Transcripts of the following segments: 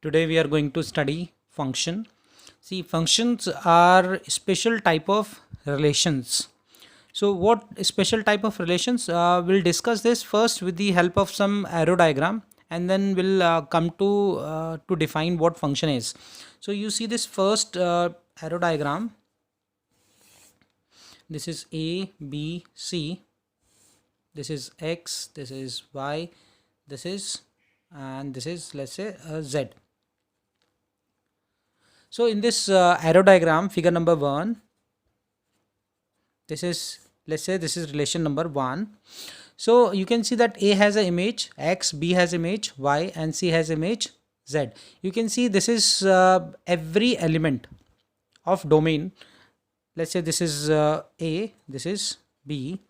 Today we are going to study function. See, functions are special type of relations. So what special type of relations? We'll discuss this first with the help of some arrow diagram, and then we'll come to define what function is. So you see this first arrow diagram. This is A, B, C. This is X, this is Y, this is, and this is, let's say, Z. So in this arrow diagram, figure number 1, this is, let's say, this is relation number 1. So you can see that A has an image X, B has image Y, and C has image Z. You can see this is every element of domain. Let's say this is A, this is B,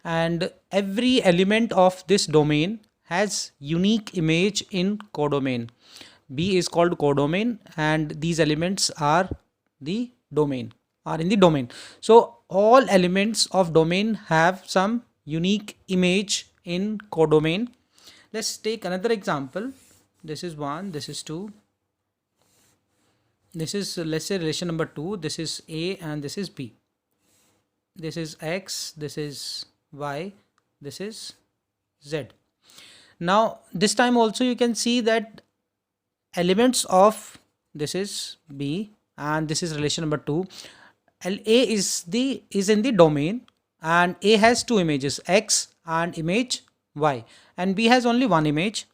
and every element of this domain has unique image in codomain. B is called codomain, and these elements are the domain, are in the domain. So all elements of domain have some unique image in codomain. Let's take another example. This is 1, this is 2, this is, let's say, relation number 2, this is A and this is B, this is X, this is Y, this is Z. Now this time also you can see that elements of, this is B and this is relation number 2, and A is in the domain, and A has two images X and image Y, and B has only one image.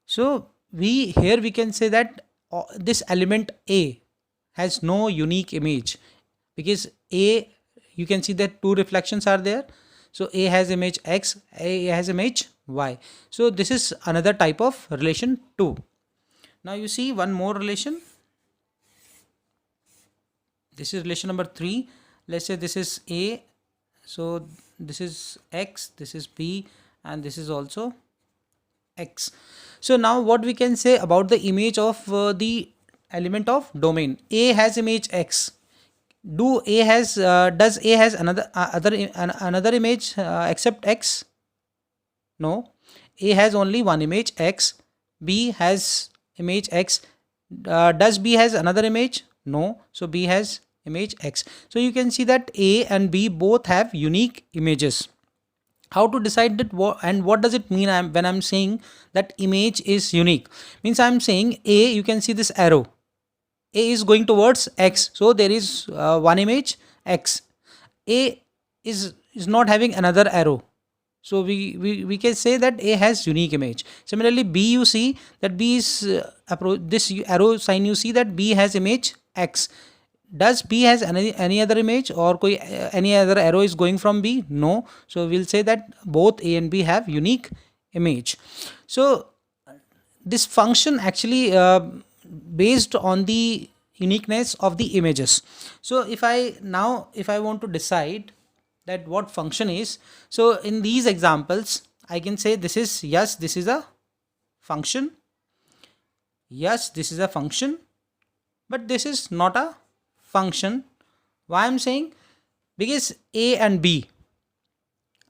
So we can say that this element A has no unique image, because A, you can see that two reflections are there. So A has image X, A has image Y. So this is another type of relation 2. Now you see one more relation. This is relation number 3. Let's say this is A. So this is X, this is B, and this is also X. So now what we can say about the image of the element of domain? A has image X. Does A has another image except X? No. A has only one image X. B has image X. Does B has another image? No. So B has image X. So you can see that A and B both have unique images. How to decide that, and what does it mean when I'm saying that image is unique? Means I'm saying A, you can see this arrow. A is going towards X. So there is one image X. A is not having another arrow. So we can say that A has unique image. Similarly, B, you see that B is this arrow sign, you see that B has image X. Does B has any other image, or any other arrow is going from B? No. So we'll say that both A and B have unique image. So this function actually based on the uniqueness of the images. So if I want to decide that what function is, so in these examples I can say this is, yes, this is a function, yes, this is a function, but this is not a function. Why I'm saying? Because A and B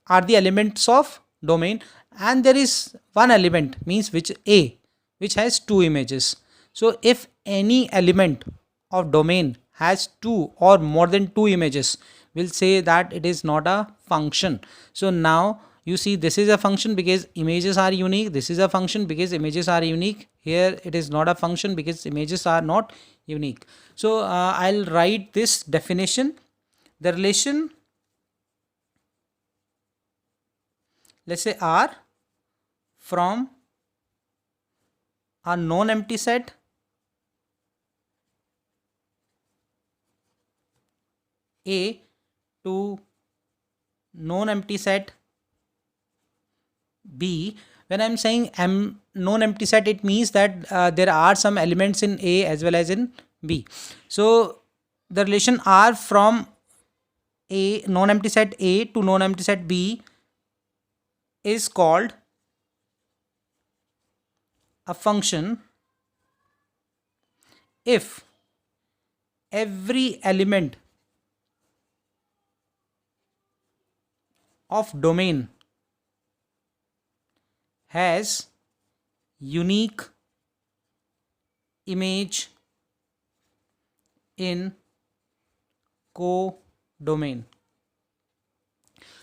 are the elements of domain, and there is one element, means which A, which has two images. So if any element of domain has two or more than two images, we'll say that it is not a function. So now you see this is a function because images are unique, this is a function because images are unique. Here it is not a function because images are not unique. So I'll write this definition. The relation, let's say, R from a non-empty set A to non-empty set B. When I'm saying non-empty set, it means that there are some elements in A as well as in B. So the relation R from A, non-empty set A to non-empty set B, is called a function if every element of domain has unique image in codomain.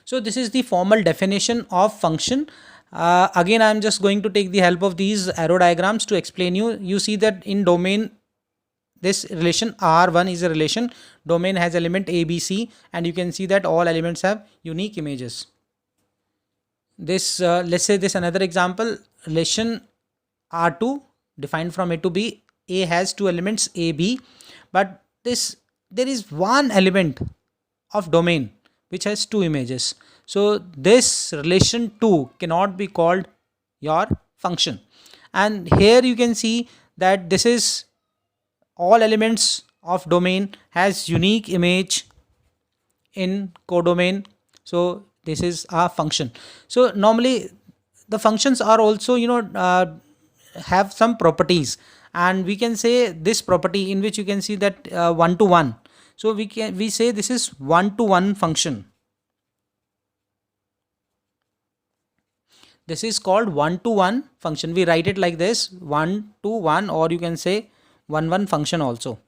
So this is the formal definition of function. Again, I am just going to take the help of these arrow diagrams to explain you. You see that in domain, this relation R1 is a relation. Domain has element A, B, C, and you can see that all elements have unique images. This let's say this another example, relation R2 defined from A to B. A has two elements A, B, but there is one element of domain which has two images. So this relation 2 cannot be called your function. And here you can see that this is all elements of domain has unique image in codomain. So this is a function. So normally the functions are also have some properties, and we can say this property in which you can see that one to one. So we say this is one to one function. This is called one to one function. We write it like this, one to one, or you can say one function also,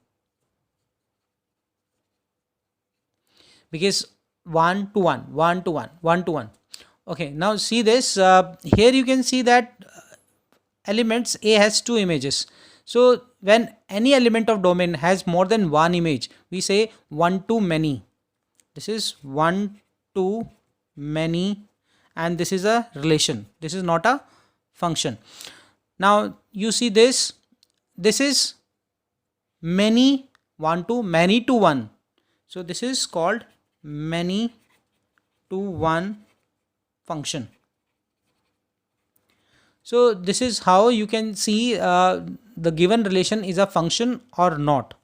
because one to one, one to one, one to one. Okay, now see this. Here you can see that elements A has two images. So when any element of domain has more than one image, we say one to many. This is one to many, and this is a relation. This is not a function. Now you see this. This is many, one to many to one. So this is called many to one function. So this is how you can see the given relation is a function or not.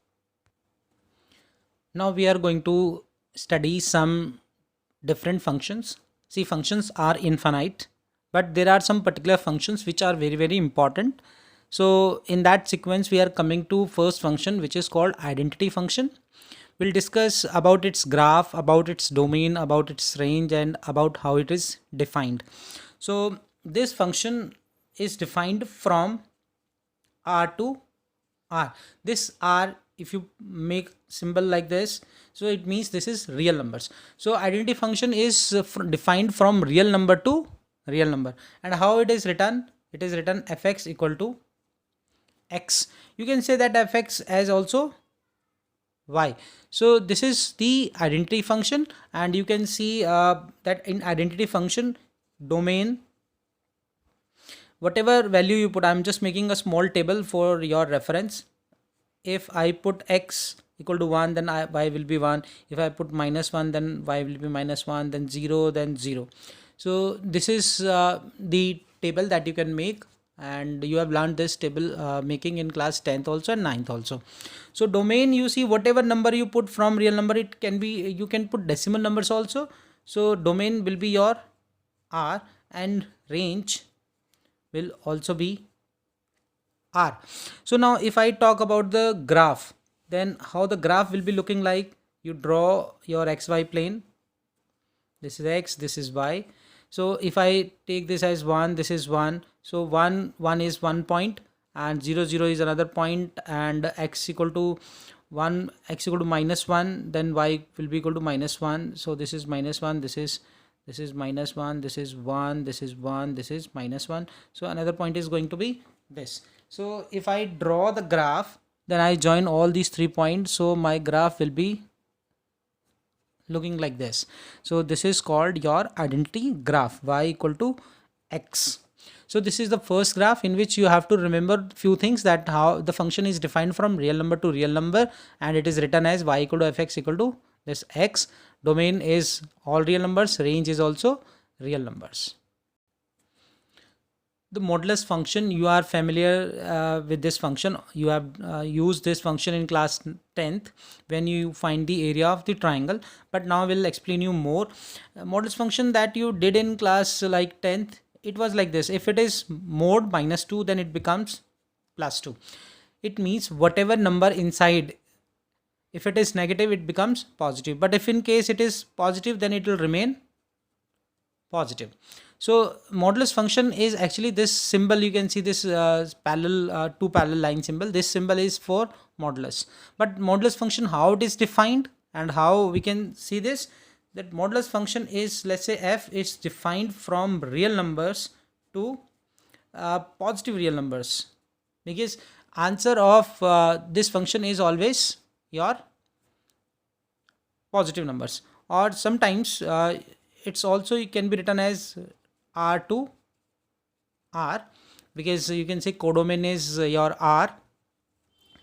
Now we are going to study some different functions. See, functions are infinite, but there are some particular functions which are very important. So in that sequence, we are coming to first function, which is called identity function. We'll discuss about its graph, about its domain, about its range, and about how it is defined. So this function is defined from R to R. This R, if you make symbol like this, so it means this is real numbers. So identity function is defined from real number to real number. And how it is written? It is written fx equal to x. You can say that fx as also y. So this is the identity function, and you can see that in identity function domain, whatever value you put, I'm just making a small table for your reference. If I put x equal to 1, then y will be 1. If I put -1, then y will be -1, then 0, then 0. So this is the table that you can make, and you have learned this table making in class 10th also and 9th also. So domain, you see whatever number you put from real number, it can be, you can put decimal numbers also. So domain will be your R, and range will also be R. So now if I talk about the graph, then how the graph will be looking like, you draw your xy plane. This is x, this is y. So if I take this as 1, this is 1. So 1 is 1 point, and 0 0 is another point, and x equal to 1, x equal to -1, then y will be equal to -1. So this is -1, this is -1, this is 1, this is 1, this is -1. So another point is going to be this. So if I draw the graph, then I join all these 3 points. So my graph will be looking like this. So this is called your identity graph, y equal to x. So this is the first graph in which you have to remember few things, that how the function is defined from real number to real number, and it is written as y equal to fx equal to this x. Domain is all real numbers, range is also real numbers. The modulus function, you are familiar with this function. You have used this function in class 10th when you find the area of the triangle, but now we'll explain you more. Modulus function that you did in class like 10th, it was like this. If it is mod -2, then it becomes +2. It means whatever number inside, if it is negative, it becomes positive, but if in case it is positive, then it will remain positive. So modulus function is actually this symbol. You can see this two parallel line symbol. This symbol is for modulus. But modulus function, how it is defined and how we can see this, that modulus function is, let's say f is defined from real numbers to positive real numbers, because answer of this function is always your positive numbers. Or sometimes it's also, it can be written as r to r, because you can say codomain is your r.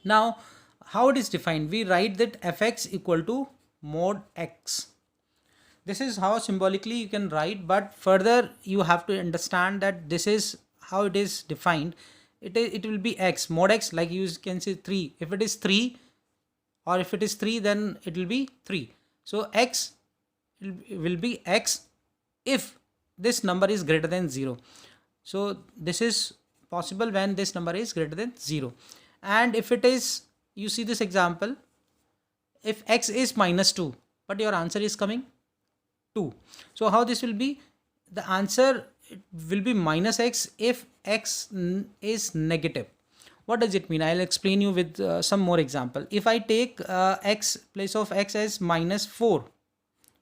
Now how it is defined, we write that fx equal to mod x. This is how symbolically you can write, but further you have to understand that this is how it is defined. It will be x mod x, like you can say 3. If it is 3, or if it is 3, then it will be 3. So x will be x if this number is greater than 0. So this is possible when this number is greater than 0. And if it is, you see this example, if x is minus 2 but your answer is coming 2, so how this will be, the answer will be minus x if x is negative. What does it mean? I'll explain you with some more example. If I take x place of x as minus 4,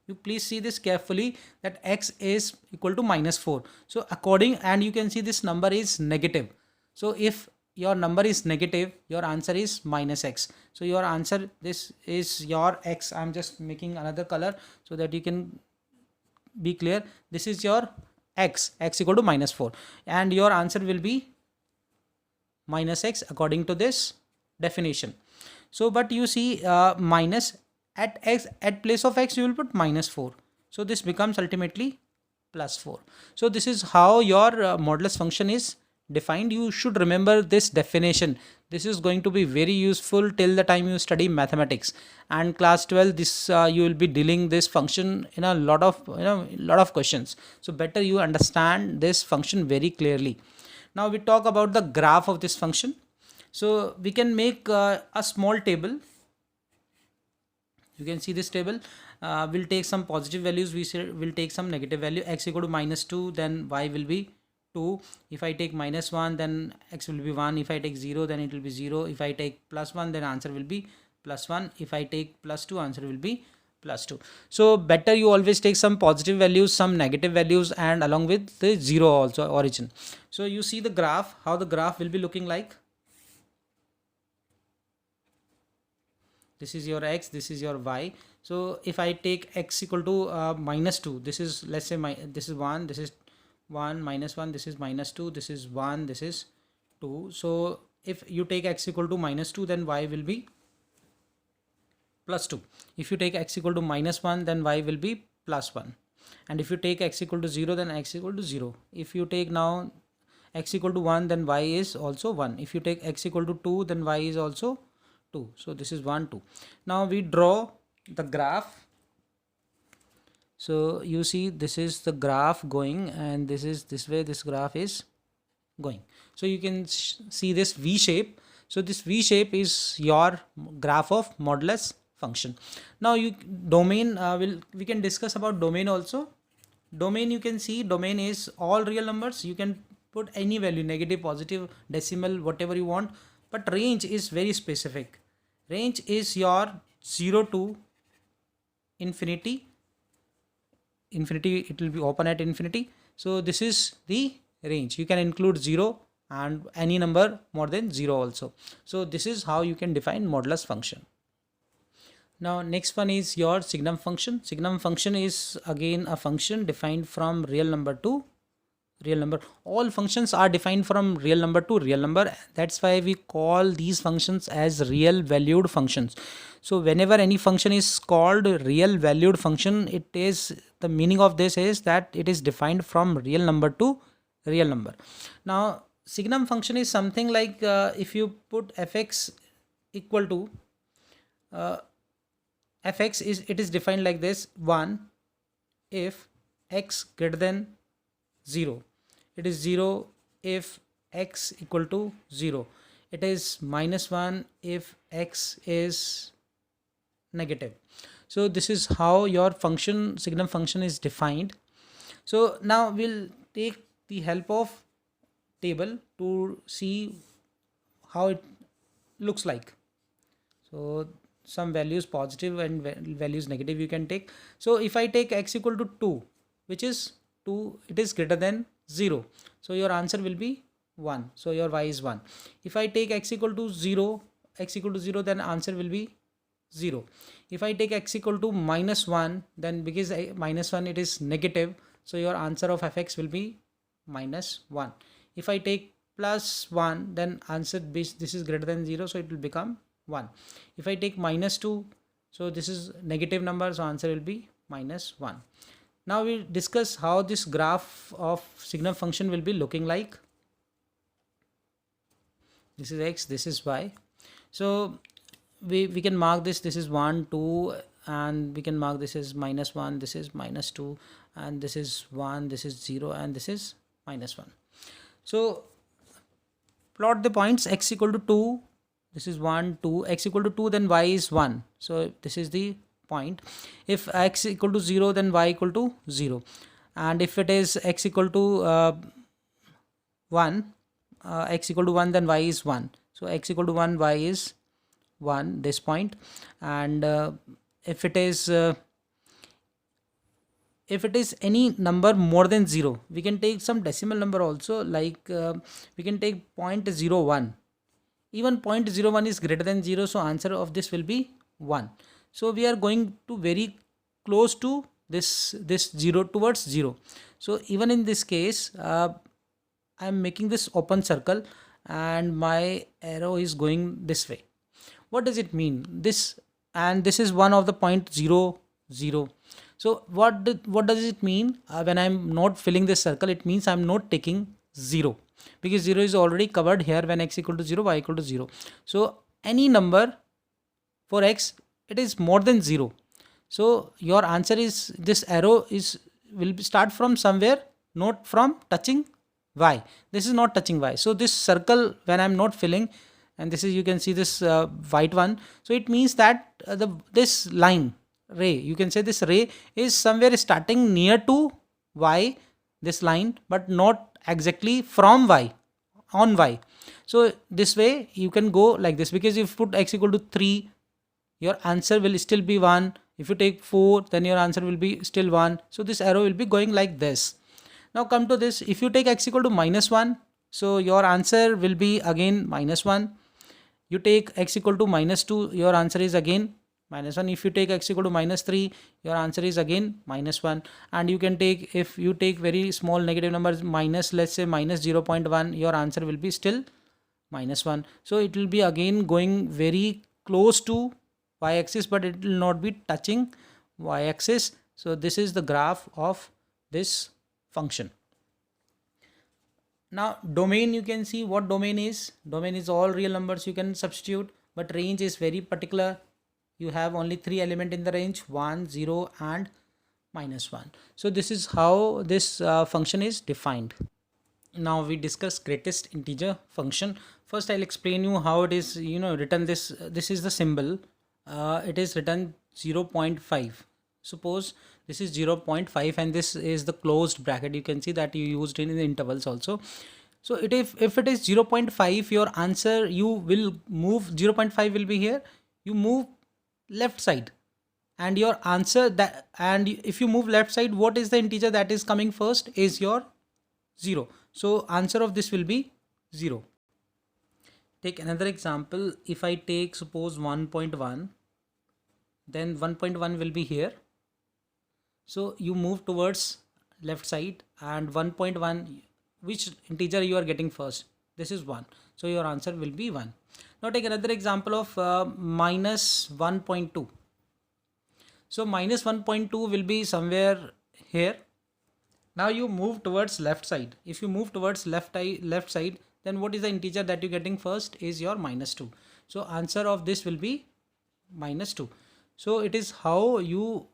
you please see this carefully, that x is equal to minus 4. So according, and you can see this number is negative. So if your number is negative, your answer is minus x. So your answer, this is your x. I'm just making another color so that you can be clear. This is your x equal to minus 4, and your answer will be minus x according to this definition. So but you see minus at x, at place of x you will put minus 4, so this becomes ultimately plus 4. So this is how your modulus function is defined. You should remember this definition. This is going to be very useful till the time you study mathematics, and class 12, this you will be dealing this function in a lot of questions. So better you understand this function very clearly. Now we talk about the graph of this function. So we can make a small table. You can see this table. We'll take some positive values, we'll take some negative value. X equal to minus 2, then y will be 2. If I take minus 1, then x will be 1. If I take 0, then it will be 0. If I take plus 1, then answer will be plus 1. If I take plus 2, answer will be plus 2. So better you always take some positive values, some negative values, and along with the 0 also origin. So you see the graph, how the graph will be looking like. This is your x, this is your y. So if I take x equal to minus 2, this is, let's say this is 1, this is 1, minus 1, this is minus 2, this is 1, this is 2. So if you take x equal to minus 2, then y will be plus 2. If you take x equal to minus 1, then y will be plus 1. And if you take x equal to 0, then x equal to 0. If you take now x equal to 1, then y is also 1. If you take x equal to 2, then y is also 2. So this is 1, 2. Now we draw the graph. So you see this is the graph going, and this is this way this graph is going. So you can see this V shape. So this V shape is your graph of modulus function. Now you domain, we can discuss about domain also. Domain, you can see domain is all real numbers. You can put any value, negative, positive, decimal, whatever you want. But range is very specific. Range is your 0 to infinity. Infinity, it will be open at infinity. So this is the range. You can include 0 and any number more than 0 also. So this is how you can define modulus function. Now next one is your signum function. Signum function is again a function defined from real number to real number. All functions are defined from real number to real number. That's why we call these functions as real valued functions. So whenever any function is called real valued function, it is, the meaning of this is that it is defined from real number to real number. Now signum function is something like if you put fx equal to fx is, it is defined like this: 1 if x greater than 0. It is 0 if x equal to 0. It is minus 1 if x is negative. So this is how your function, signum function, is defined. So now we'll take the help of table to see how it looks like. So some values positive and values negative you can take. So if I take x equal to 2, which is 2, it is greater than 0, so your answer will be 1, so your y is 1. If I take x equal to 0, then answer will be 0. If I take x equal to -1, then because -1 it is negative, so your answer of fx will be -1. If I take +1, then answer this is greater than 0, so it will become 1. If I take -2, so this is negative number, so answer will be -1. Now we discuss how this graph of signum function will be looking like. This is x, this is y. So we can mark this is 1, 2, and we can mark this is -1, this is -2, and this is 1, this is 0, and this is -1. So plot the points x equal to 2, this is 1, 2, x equal to 2, then y is 1, so this is the point. If x equal to 0, then y equal to 0, and if it is x equal to 1, x equal to 1, then y is 1. So x equal to 1, y is 1, this point. And if it is any number more than 0, we can take some decimal number also, like we can take 0.01. Even 0.01 is greater than 0, so answer of this will be 1. So we are going to very close to this 0 towards 0. So even in this case, I am making this open circle and my arrow is going this way. What does it mean? This is one of the 0.00. So what does it mean? When I'm not filling this circle, it means I'm not taking 0, because 0 is already covered here when x equal to 0, y equal to 0. So any number for x, it is more than 0. So your answer is, this arrow will start from somewhere, not from touching y. This is not touching y. So this circle, when I'm not filling, and this is, you can see this white one, so it means that this line ray, you can say this ray is somewhere starting near to y, this line, but not exactly from y, on y. So this way you can go like this, because if you put x equal to 3, your answer will still be 1. If you take 4, then your answer will be still 1. So this arrow will be going like this. Now come to this, if you take x equal to -1, so your answer will be again -1. You take x equal to -2, your answer is again -1. If you take x equal to -3, your answer is again -1. And you can take, if you take very small negative numbers, let's say -0.1, your answer will be still -1. So it will be again going very close to y-axis, but it will not be touching y-axis. So this is the graph of this function. Now domain, you can see what domain is. Domain is all real numbers you can substitute, but range is very particular. You have only 3 elements in the range, 1, 0, and -1. So this is how this function is defined. Now we discuss greatest integer function. First I'll explain you how it is written. This is the symbol. It is written 0.5. Suppose this is 0.5 and this is the closed bracket. You can see that you used in the intervals also. So if it is 0.5, your answer, you will move, 0.5 will be here, you move left side, and your answer and if you move left side, what is the integer that is coming first is your 0. So answer of this will be 0. Take another example. If I take, suppose 1.1, then 1.1 will be here. So you move towards left side, and 1.1, which integer you are getting first? This is 1. So your answer will be 1. Now take another example of -1.2. So -1.2 will be somewhere here. Now you move towards left side. If you move towards left side, then what is the integer that you're getting first is your -2. So answer of this will be -2. So it is how you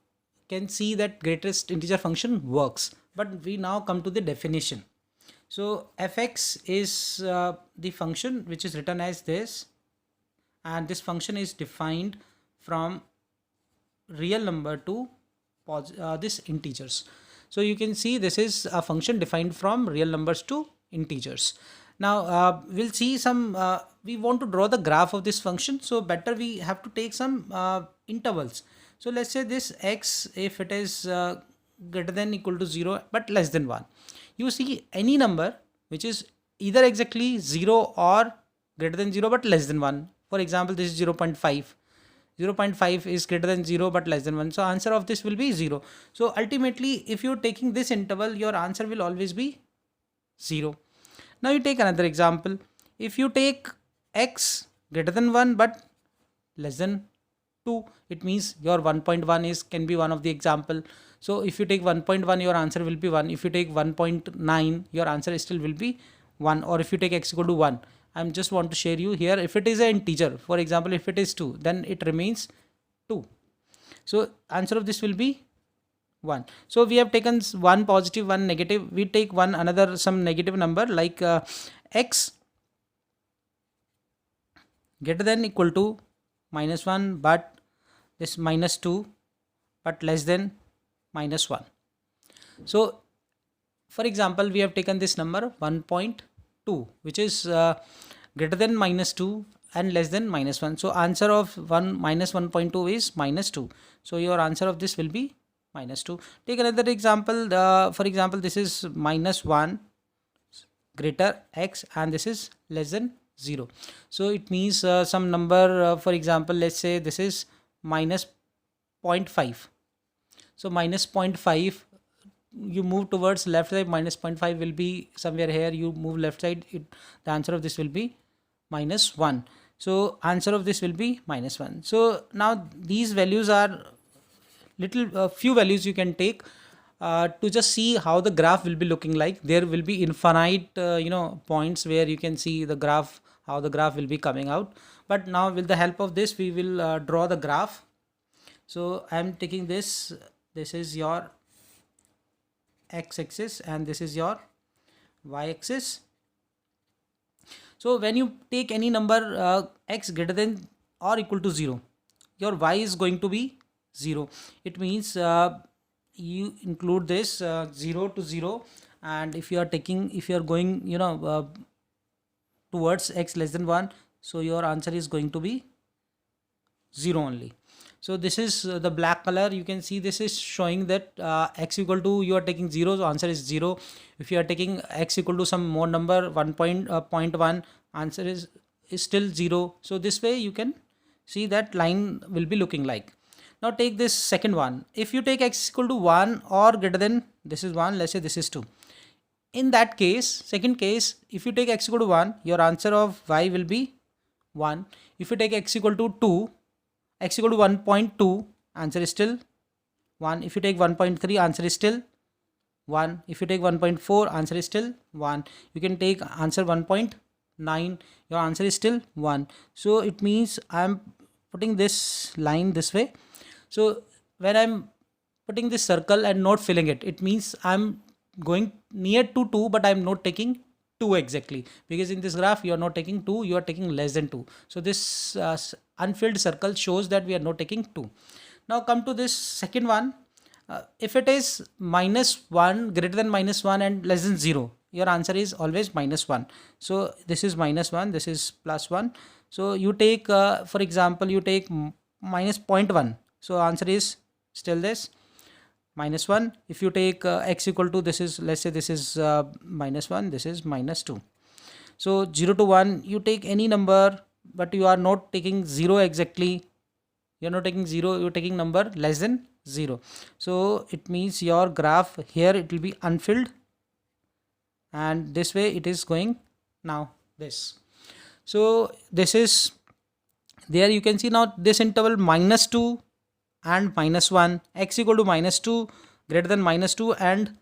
can see that greatest integer function works. But we now come to the definition. So fx is the function which is written as this, and this function is defined from real number to this integers. So you can see this is a function defined from real numbers to integers. Now we'll see some, we want to draw the graph of this function, so better we have to take some intervals. So let's say this x, if it is greater than equal to 0 but less than 1, you see any number which is either exactly 0 or greater than 0 but less than 1. For example, this is 0.5. 0.5 is greater than 0 but less than 1, so answer of this will be 0. So ultimately, if you're taking this interval, your answer will always be 0. Now you take another example. If you take x greater than 1 but less than 2, it means your 1.1 is can be one of the example. So if you take 1.1, your answer will be 1. If you take 1.9, your answer still will be 1. Or if you take x equal to 1, I'm just want to share you here, if it is an integer, for example, if it is 2, then it remains 2. So answer of this will be 1. So we have taken one positive, one negative. We take one another some negative number like x greater than equal to -1 but this -2 but less than -1. So for example, we have taken this number 1.2, which is greater than -2 and less than -1. So answer of 1 minus 1.2 is -2. So your answer of this will be -2. Take another example. For example, this is -1 greater x and this is less than 0. So it means some number, for example, let's say this is -0.5. So -0.5, you move towards left side, -0.5 will be somewhere here, you move left side, the answer of this will be -1. So answer of this will be -1. So now these values are little few values you can take to just see how the graph will be looking like. There will be infinite points where you can see the graph, how the graph will be coming out. But now with the help of this, we will draw the graph. So I am taking this is your x-axis and this is your y-axis. So when you take any number x greater than or equal to 0, your y is going to be 0. It means you include this 0 to 0, and if you are going towards x less than 1, so your answer is going to be 0 only. So this is the black color. You can see this is showing that x equal to, you are taking 0, so answer is 0. If you are taking x equal to some more number 1.1, answer is still 0. So this way you can see that line will be looking like. Now take this second one. If you take x equal to 1 or greater than, this is 1, let's say this is 2. In that case, second case, if you take x equal to 1, your answer of y will be 1. If you take x equal to 2, x equal to 1.2, answer is still 1. If you take 1.3, answer is still 1. If you take 1.4, answer is still 1. You can take answer 1.9, your answer is still 1. So it means I am putting this line this way. So when I'm putting this circle and not filling it, it means I'm going near to 2 but I'm not taking 2 exactly, because in this graph you are not taking 2, you are taking less than 2. So this unfilled circle shows that we are not taking 2. Now come to this second one. If it is -1 greater than -1 and less than 0, your answer is always -1. So this is -1, this is +1. So you take for example, you take -0.1, so answer is still this -1. If you take x equal to, this is, let's say this is -1, this is -2. So 0 to 1, you take any number but you are not taking 0 exactly. You are not taking 0, you are taking number less than 0. So it means your graph here, it will be unfilled, and this way it is going now this. So this is there, you can see now this interval -2 and -1, x equal to -2 greater than -2 and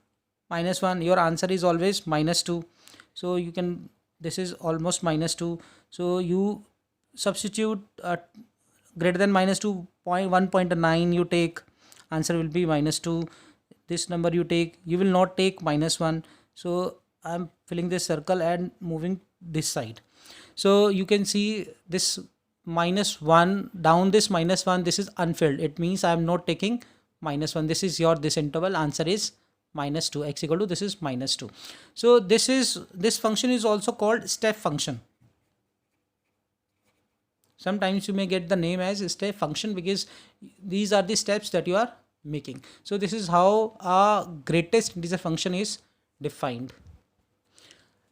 -1, your answer is always -2. So you can, this is almost -2. So you substitute greater than -2, 1.9 you take, answer will be -2. This number you take, you will not take -1. So I'm filling this circle and moving this side. So you can see this -1 down, this -1, this is unfilled. It means I am not taking -1. This is your, this interval, answer is minus 2, x equal to this is minus 2. So this function is also called step function. Sometimes you may get the name as step function because these are the steps that you are making. So this is how a greatest integer function is defined.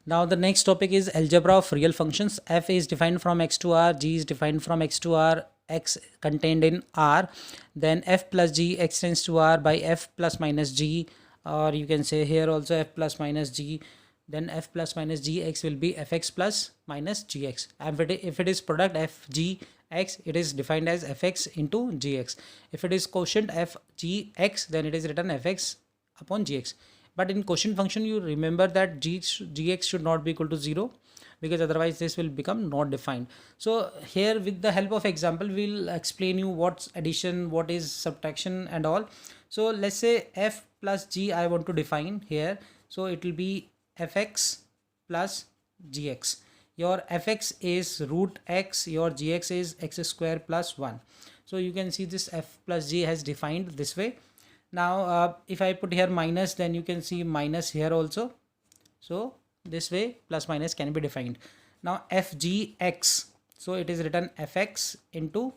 Now the next topic is algebra of real functions. F is defined from x to r, g is defined from x to r, x contained in r, then f plus g, x tends to r by f plus minus g, or you can say here also f plus minus g, then f plus minus gx will be fx plus minus gx. And if it is product f g x, it is defined as fx into gx. If it is quotient f g x, then it is written fx upon gx. But in quotient function, you remember that gx should not be equal to 0, because otherwise this will become not defined. So here with the help of example, we'll explain you what's addition, what is subtraction and all. So let's say f plus g I want to define here. So it will be fx plus gx. Your fx is root x, your gx is x square plus 1. So you can see this f plus g has defined this way. Now if I put here minus, then you can see minus here also. So this way plus minus can be defined. Now fgx, so it is written fx into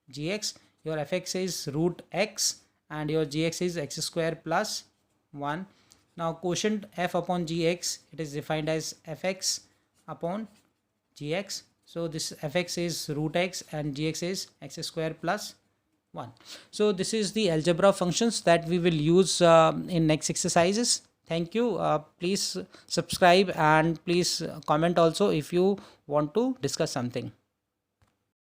gx. Your fx is root x and your gx is x square plus 1. Now quotient f upon gx, it is defined as fx upon gx. So this fx is root x and gx is x square plus 1. So this is the algebra functions that we will use in next exercises. Thank you. Please subscribe and please comment also if you want to discuss something.